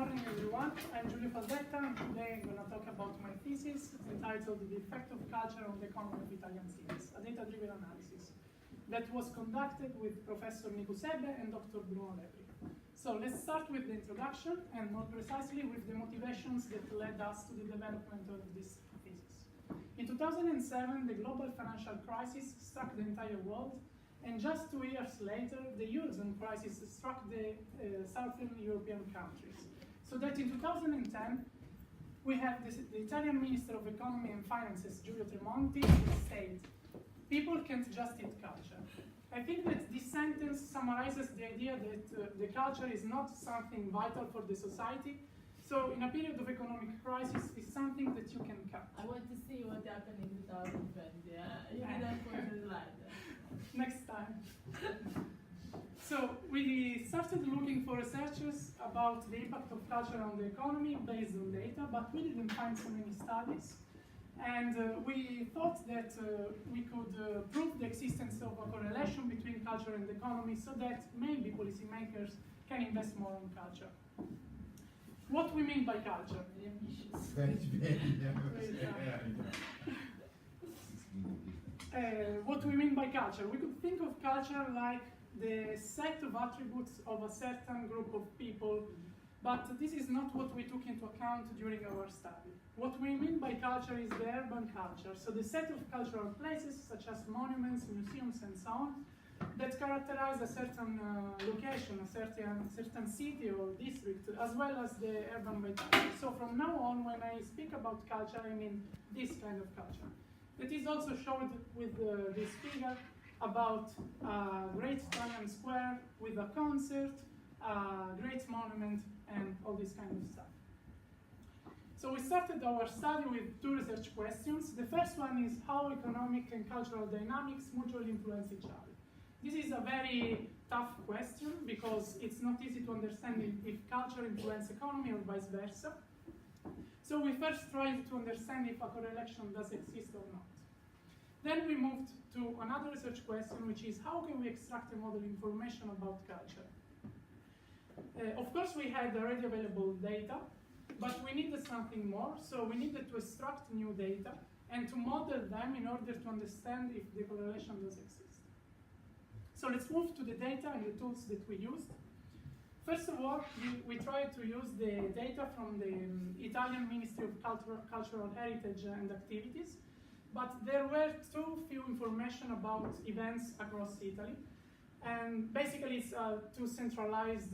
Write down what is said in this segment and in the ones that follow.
morning, everyone. I'm Giulio Faldetta, and today I'm going to talk about my thesis entitled The Effect of Culture on the Economy of Italian Cities, a data-driven analysis that was conducted with Professor Niku Sebe and Dr. Bruno Lepri. So let's start with the introduction, and more precisely with the motivations that led us to the development of this thesis. In 2007, the global financial crisis struck the entire world, and just 2 years later, the Eurozone crisis struck the Southern European countries. So that in 2010, we have the Italian Minister of Economy and Finances, Giulio said, "People can't just eat culture." I think that this sentence summarizes the idea that the culture is not something vital for the society. So in a period of economic crisis, it's something that you can cut. I want to see what happened in 2020. You didn't put the slide. Next time. So we started looking for researchers about the impact of culture on the economy based on data, but we didn't find so many studies. And we thought that we could prove the existence of a correlation between culture and the economy so that maybe policymakers can invest more on culture. What we mean by culture? What we mean by culture? We could think of culture like the set of attributes of a certain group of people, but this is not what we took into account during our study. What we mean by culture is the urban culture, so the set of cultural places such as monuments, museums, and so on, that characterize a certain location, a certain city or district, as well as the urban vitality. So from now on, when I speak about culture, I mean this kind of culture. It is also shown with this figure about a great Italian square with a concert, a great monument, and all this kind of stuff. So we started our study with 2 research questions. The first one is how economic and cultural dynamics mutually influence each other. This is a very tough question because it's not easy to understand if culture influences economy or vice versa. So we first tried to understand if a correlation does exist or not. Then we moved to another research question, which is how can we extract and model information about culture? Of course, we had already available data, but we needed something more, so we needed to extract new data and to model them in order to understand if the correlation does exist. So let's move to the data and the tools that we used. First of all, we tried to use the data from the Italian Ministry of Cultural Heritage and Activities, but there were too few information about events across Italy. And basically it's a too centralized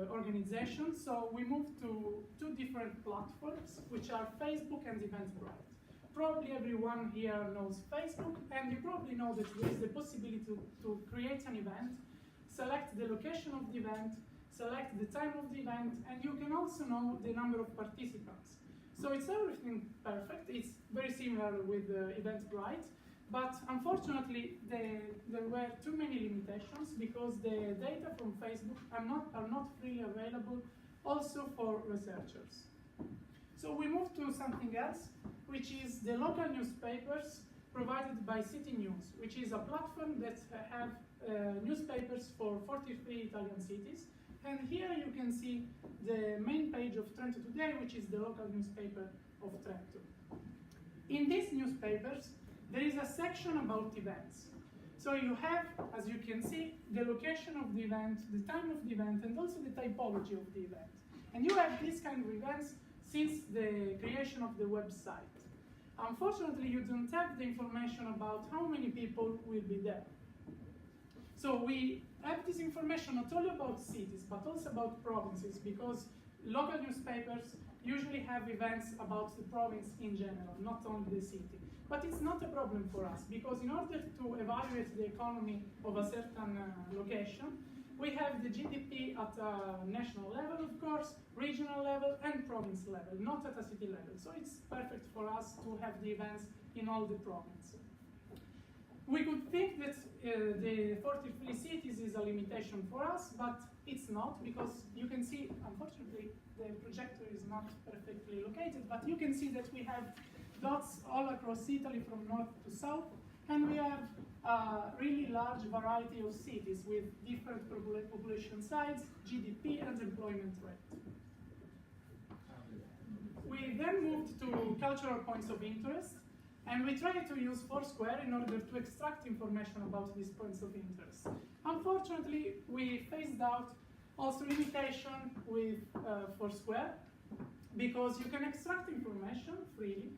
organization, so we moved to 2 different platforms, which are Facebook and Eventbrite. Probably everyone here knows Facebook, and you probably know that there is the possibility to create an event, select the location of the event, select the time of the event, and you can also know the number of participants. So it's everything perfect. It's very similar with Eventbrite, but unfortunately there were too many limitations because the data from Facebook are not freely available also for researchers. So we moved to something else, which is the local newspapers provided by City News, which is a platform that have newspapers for 43 Italian cities. And here you can see the main page of Trento Today, which is the local newspaper of Trento. In these newspapers, there is a section about events. So you have, as you can see, the location of the event, the time of the event, and also the typology of the event. And you have these kind of events since the creation of the website. Unfortunately, you don't have the information about how many people will be there. So we have this information not only about cities, but also about provinces, because local newspapers usually have events about the province in general, not only the city. But it's not a problem for us, because in order to evaluate the economy of a certain location, we have the GDP at a national level, of course, regional level, and province level, not at a city level. So it's perfect for us to have the events in all the provinces. We could think that the 43 cities is a limitation for us, but it's not, because you can see, unfortunately, the projector is not perfectly located, but you can see that we have dots all across Italy from north to south, and we have a really large variety of cities with different population size, GDP, and employment rate. cultural points of interest, and we try to use Foursquare in order to extract information about these points of interest. Unfortunately, we phased out also limitation with Foursquare, because you can extract information freely,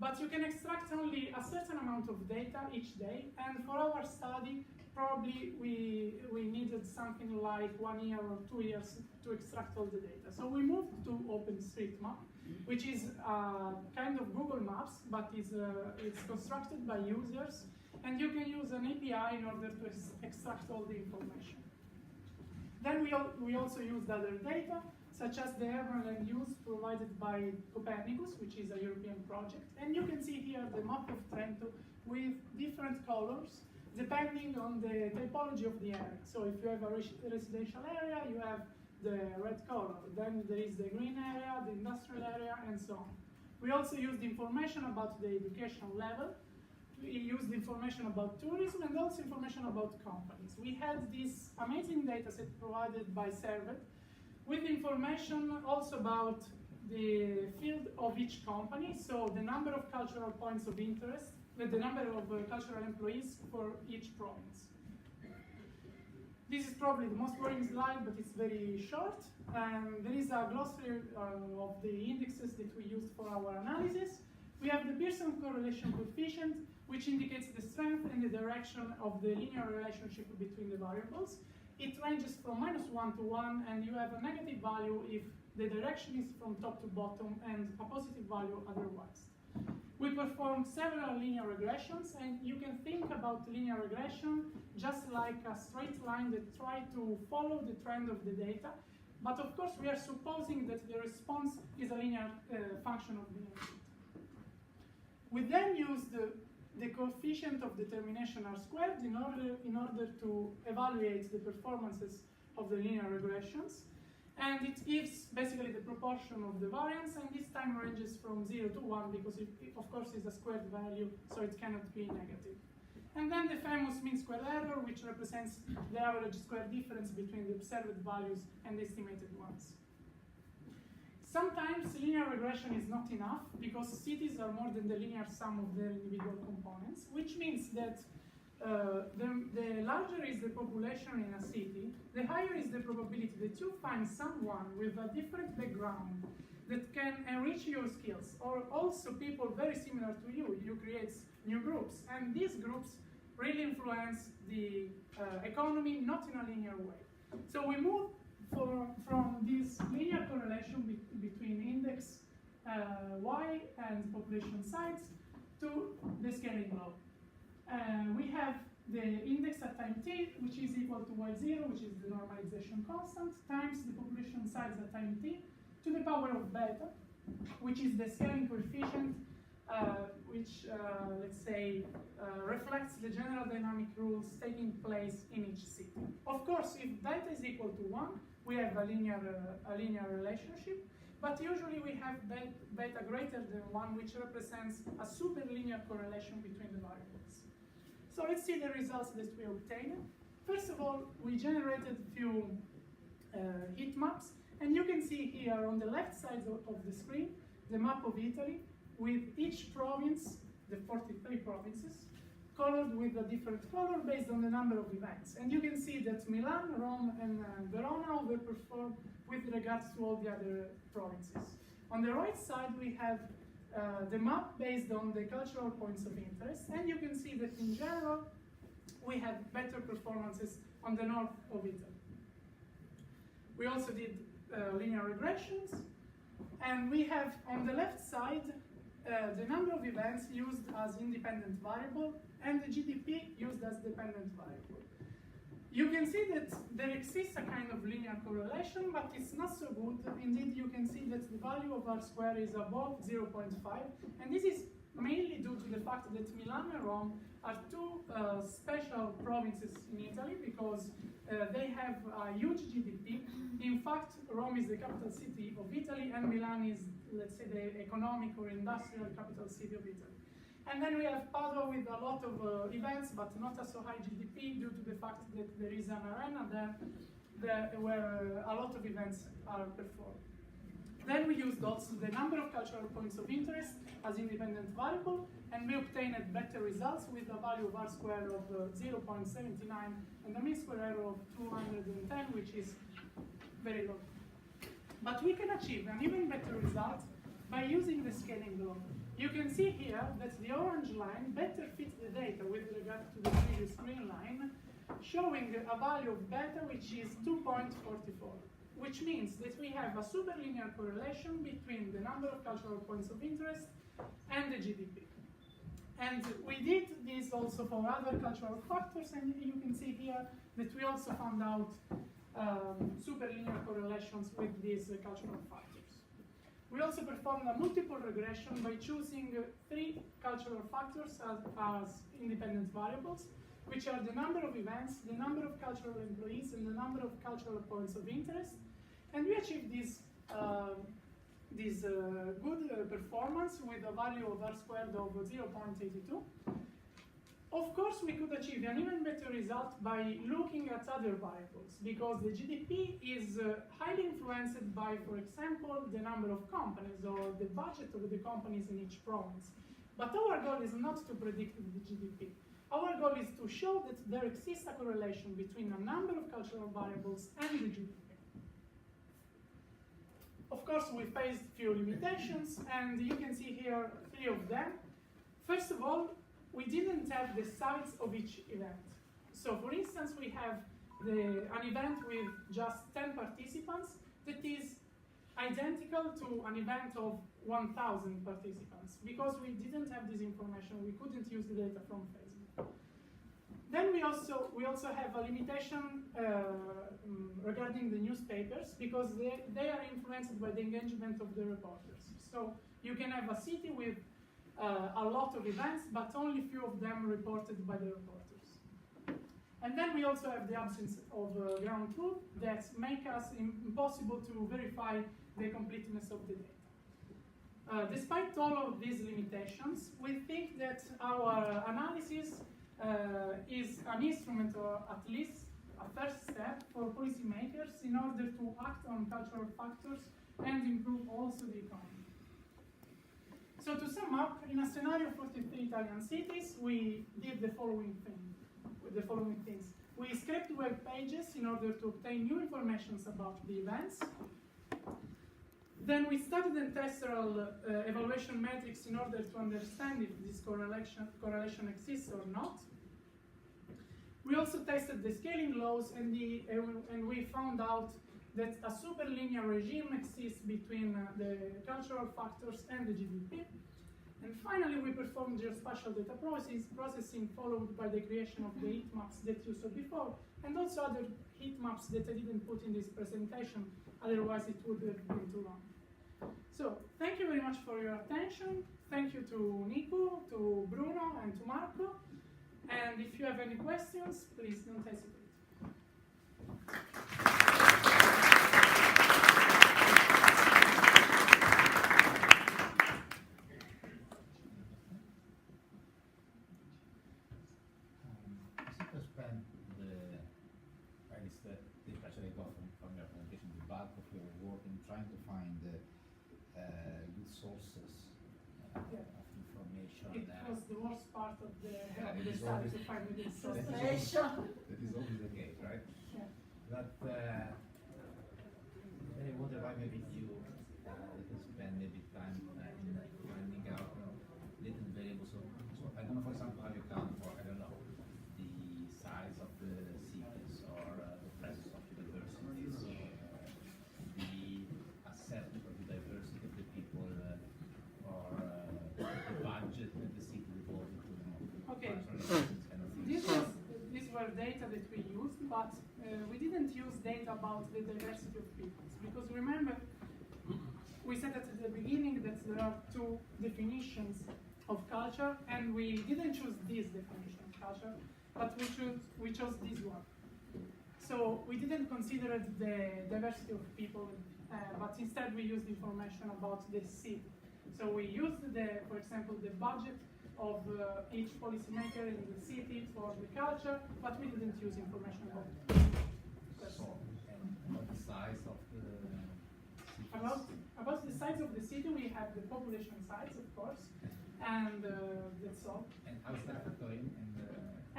but you can extract only a certain amount of data each day, and for our study, probably we needed something like 1 year or 2 years to extract all the data. So we moved to OpenStreetMap, which is kind of Google Maps, but it's constructed by users, and you can use an API in order to extract all the information. Then we also used other data, such as the urban land use provided by Copernicus, which is a European project. And you can see here the map of Trento with different colors, depending on the typology of the area. So if you have a residential area, you have the red color. Then there is the green area, the industrial area, and so on. We also used information about the education level. We used information about tourism and also information about companies. We had this amazing data set provided by Servet with information also about the field of each company, so the number of cultural points of interest, the number of cultural employees for each province. This is probably the most boring slide, but it's very short. There is a glossary of the indexes that we used for our analysis. We have the Pearson correlation coefficient, which indicates the strength and the direction of the linear relationship between the variables. It ranges from -1 to 1, and you have a negative value if the direction is from top to bottom and a positive value otherwise. We performed several linear regressions, and you can think about linear regression just like a straight line that tries to follow the trend of the data. But of course, we are supposing that the response is a linear function of the input. We then used the coefficient of determination R squared in order to evaluate the performances of the linear regressions. And it gives basically the proportion of the variance, and this time ranges from 0 to 1 because it of course is a squared value, so it cannot be negative. And then the famous mean square error, which represents the average square difference between the observed values and the estimated ones. Sometimes linear regression is not enough because cities are more than the linear sum of their individual components, which means that the larger is the population in a city, the higher is the probability that you find someone with a different background that can enrich your skills, or also people very similar to you. You create new groups, and these groups really influence the economy, not in a linear way. So we move from this linear correlation between index y and population size to the scaling law. We have the index at time t, which is equal to y0, which is the normalization constant, times the population size at time t, to the power of beta, which is the scaling coefficient, which, let's say, reflects the general dynamic rules taking place in each city. Of course, if beta is equal to 1, we have a linear relationship, but usually we have beta greater than 1, which represents a superlinear correlation between the variables. So let's see the results that we obtained. First of all, we generated a few heat maps, and you can see here on the left side of the screen the map of Italy with each province, the 43 provinces, colored with a different color based on the number of events. And you can see that Milan, Rome, and Verona overperform with regards to all the other provinces. On the right side, we have the map based on the cultural points of interest, and you can see that in general, we have better performances on the north of Italy. We also did linear regressions, and we have on the left side the number of events used as independent variable and the GDP used as dependent variable. You can see that there exists a kind of linear correlation, but it's not so good. Indeed, you can see that the value of R square is above 0.5, and this is mainly due to the fact that Milan and Rome are two special provinces in Italy because they have a huge GDP. In fact, Rome is the capital city of Italy, and Milan is, let's say, the economic or industrial capital city of Italy. And then we have Padua with a lot of events, but not a so high GDP due to the fact that there is an arena there where a lot of events are performed. Then we used also the number of cultural points of interest as independent variable, and we obtained better results with a value of R squared of 0.79 and a mean square error of 210, which is very low. But we can achieve an even better result by using the scaling law. You can see here that the orange line better fits the data with regard to the previous green line, showing a value of beta which is 2.44, which means that we have a superlinear correlation between the number of cultural points of interest and the GDP. And we did this also for other cultural factors, and you can see here that we also found out superlinear correlations with these cultural factors. We also performed a multiple regression by choosing 3 cultural factors as independent variables, which are the number of events, the number of cultural employees, and the number of cultural points of interest. And we achieved this good performance with a value of R squared of 0.82. Of course, we could achieve an even better result by looking at other variables, because the GDP is highly influenced by, for example, the number of companies or the budget of the companies in each province. But our goal is not to predict the GDP. Our goal is to show that there exists a correlation between a number of cultural variables and the GDP. Of course, we faced few limitations, and you can see here 3 of them. First of all, we didn't have the size of each event. So, for instance, we have an event with just 10 participants that is identical to an event of 1,000 participants. Because we didn't have this information, we couldn't use the data from Facebook. Then we also have a limitation regarding the newspapers, because they are influenced by the engagement of the reporters. So you can have a city with a lot of events, but only few of them reported by the reporters. And then we also have the absence of ground truth that make us impossible to verify the completeness of the data. Despite all of these limitations, we think that our analysis is an instrument, or at least a first step for policymakers in order to act on cultural factors and improve also the economy. So to sum up, in a scenario of 43 Italian cities, we did the following things. We scraped web pages in order to obtain new information about the events. Then we studied ancestral evaluation metrics in order to understand if this correlation exists or not. We also tested the scaling laws, and we found out that a superlinear regime exists between the cultural factors and the GDP. And finally, we performed geospatial data processing, followed by the creation of the heat maps that you saw before, and also other heat maps that I didn't put in this presentation, otherwise it would have been too long. So, thank you very much for your attention. Thank you to Nico, to Bruno, and to Marco. And if you have any questions, please don't hesitate. The impression I got from your presentation, the bulk of your work in trying to find good sources of information. It was the worst part of the study, to find good sources. That is always the case, right? Yeah. But I wonder why maybe you spend maybe time in finding out little variables. So I don't know, for example, how you count for, I don't know, the size of the cities, or the presence of universities, or the acceptance of the diversity of the people, or the budget that the city devoted to Okay. kind of things. These were data that we used, but we didn't use data about the diversity of peoples, because remember, we said at the beginning that there are 2 definitions of culture, and we didn't choose this definition of culture, but we chose this one. So we didn't consider the diversity of people, but instead we used information about the city. So we used, for example, the budget of each policymaker in the city for the culture, but we didn't use information about it. So, about the size of the cities? About the size of the city, we have the population size, of course, and that's all. And how is that factoring in the...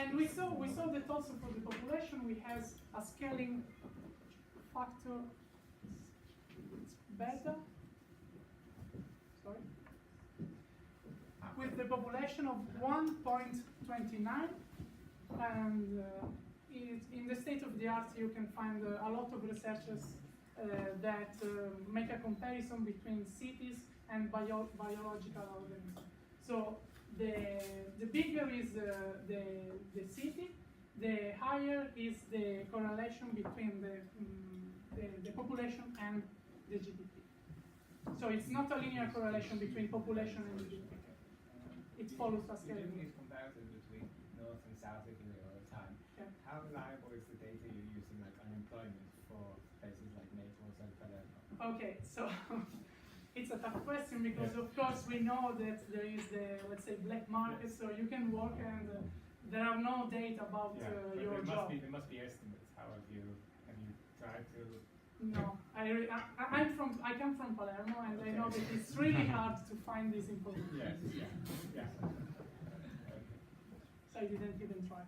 And we saw that also for the population we have a scaling factor. It's beta. Sorry. With the population of 1.29, and in the state of the art you can find a lot of researchers that make a comparison between cities and biological organisms. So the bigger is the city, the higher is the correlation between the population and the GDP. So it's not a linear correlation between population and GDP. It follows a You're scaling. doing these comparisons between North and South Italy all the time. Yeah. How reliable is the data you're using, like unemployment, for places like Naples and Faldetta? Okay, so it's a tough question because of course we know that there is the, let's say, black market, so you can work and there are no data about But your there job. must be estimates. How have you tried to? No, I come from Palermo, and I know that it's really hard to find this information. Yes, yeah. So I didn't even try.